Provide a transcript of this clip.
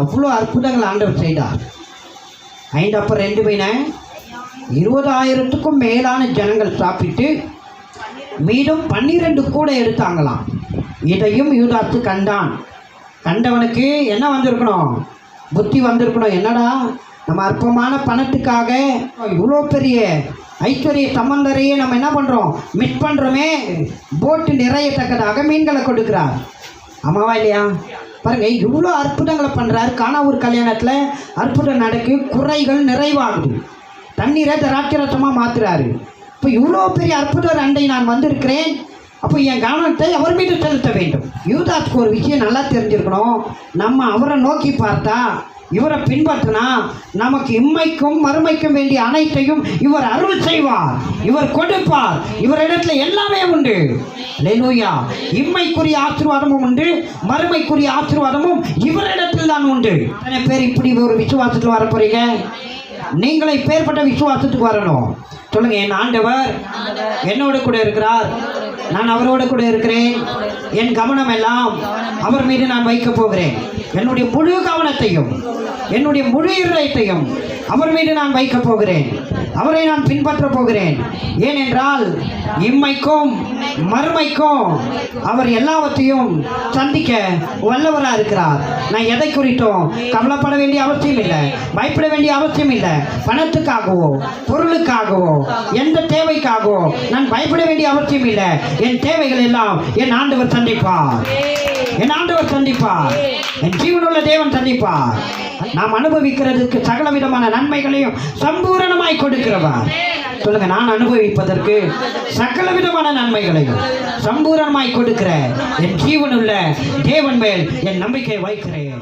அவ்வளோ அற்புதங்கள் ஆண்டவர் செய்தார். 5 அப்பம் 2 மீன் 20,000க்கும் மேலான ஜனங்கள் சாப்பிட்டு மீண்டும் 12 கூட எடுத்தாங்களாம். இதையும் யூதாசு கண்டான். கண்டவனுக்கு என்ன வந்திருக்கணும்? புத்தி வந்திருக்கணும். என்னடா நம்ம அற்பமான பணத்துக்காக இவ்வளோ பெரிய ஐஸ்வர்ய சம்பந்தரையே நம்ம என்ன பண்ணுறோம், மிஸ் பண்ணுறோமே. போட்டு நிறையத்தக்கதாக மீன்களை கொடுக்குறார். ஆமாவா இல்லையா? பாருங்கள், இவ்வளோ அற்புதங்களை பண்ணுறாரு. கானாவூர் கல்யாணத்தில் அற்புதம் நடக்கு, குறைகள் நிறைவாகுது, தண்ணீரை திராட்சரசமாக மாற்றுறாரு. இப்போ இவ்வளோ பெரிய அற்புதர் அண்டை நான் வந்திருக்கிறேன், அப்போ என் கவனத்தை அவர் மீது செலுத்த வேண்டும். யூதாஸ்க்கு ஒரு விஷயம் நல்லா தெரிஞ்சிருக்கணும். நம்ம அவரை நோக்கி பார்த்தா, இவரை பின்பற்றினா நமக்கு இம்மைக்கும் மறுமைக்கும் வேண்டிய அனைத்தையும் இவர் அருள் செய்வார், இவர் கொடுப்பார். இவரிடத்துல எல்லாமே உண்டு. அல்லேலூயா. இம்மைக்குரிய ஆசீர்வாதமும் உண்டு, மறுமைக்குரிய ஆசீர்வாதமும் இவரிடத்தில் தான் உண்டு. எத்தனை பேர் இப்படி ஒரு விசுவாசத்தில் வர போறீங்க? நீங்களே பேர்பட்ட விசுவாசத்துக்கு வரணும். சொல்லுங்க, என் ஆண்டவர் என்னோடு கூட இருக்கிறார், நான் அவரோடு கூட இருக்கிறேன், என் கவனம் எல்லாம் அவர் மீது நான் வைக்க போகிறேன். என்னுடைய முழு கவனத்தையும் என்னுடைய முழு இதயத்தையும் அவர் மீது நான் வைக்க போகிறேன். அவரை நான் பின்பற்ற போகிறேன். ஏனென்றால் இம்மைக்கும் மறுமைக்கும் அவர் எல்லாவற்றையும் சந்திக்க வல்லவராக இருக்கிறார். நான் எதை குறித்தும் கவலைப்பட வேண்டிய அவசியம் இல்லை, பயப்பட வேண்டிய அவசியம் இல்லை. பணத்துக்காகவோ பொருளுக்காகவோ எந்த தேவைக்காகவோ நான் பயப்பட வேண்டிய அவசியம் இல்லை. என் தேவைகள் எல்லாம் என் ஆண்டவர் சந்திப்பார், என் ஆண்டவர் சந்திப்பார், என் ஜீவனுள்ள தேவன் சந்திப்பார். நாம் அனுபவிக்கிறதுக்கு சகல விதமான நன்மைகளையும் சம்பூரணமாய் கொடுக்கிறவர். சொல்லுங்க, நான் அனுபவிப்பதற்கு சகல விதமான நன்மைகளையும் சம்பூரணமாய் கொடுக்கிற என் ஜீவனுள்ள தேவன் மேல் என் நம்பிக்கை வைக்கிறேன்.